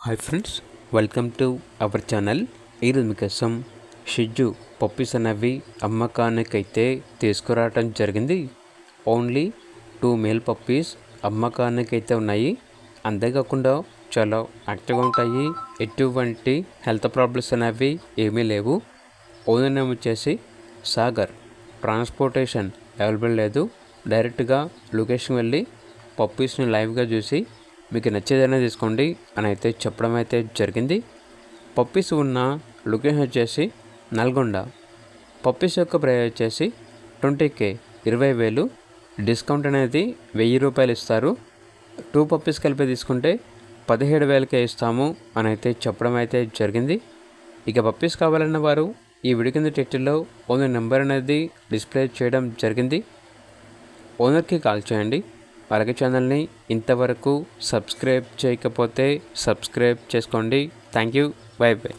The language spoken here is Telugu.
Hi friends, welcome to our channel. ఈరోజు మీకోసం షిజ్జు పప్పీస్ అనేవి అమ్మకానికైతే తీసుకురావటం జరిగింది. ఓన్లీ 2 మేల్ పప్పీస్ అమ్మకానికైతే ఉన్నాయి. అంతేకాకుండా చాలా యాక్టివ్గా ఉంటాయి. ఎటువంటి హెల్త్ ప్రాబ్లమ్స్ అనేవి ఏమీ లేవు. ఓనర్ నేమ్ వచ్చేసి సాగర్. ట్రాన్స్పోర్టేషన్ అవైలబుల్ లేదు. డైరెక్ట్గా లొకేషన్ వెళ్ళి పప్పీస్ని లైవ్గా చూసి మీకు నచ్చేదైనా తీసుకోండి అని అయితే చెప్పడం అయితే జరిగింది. పప్పీస్ ఉన్న లొకేషన్ వచ్చేసి నల్గొండ. పప్పీస్ యొక్క ప్రైస్ వచ్చేసి 20K 20,000. డిస్కౌంట్ అనేది 1,000 రూపాయలు ఇస్తారు. 2 పప్పీస్ కలిపి తీసుకుంటే 17,000కే ఇస్తాము అని అయితే చెప్పడం అయితే జరిగింది. ఇక పప్పీస్ కావాలన్న వారు ఈ వీడియో కింద టైటిల్లో ఓనర్ నెంబర్ అనేది డిస్ప్లే చేయడం జరిగింది. ఓనర్కి కాల్ చేయండి. అలాగే ఛానల్ని ఇంతవరకు సబ్స్క్రైబ్ చేయకపోతే సబ్స్క్రైబ్ చేసుకోండి. Thank you. By by.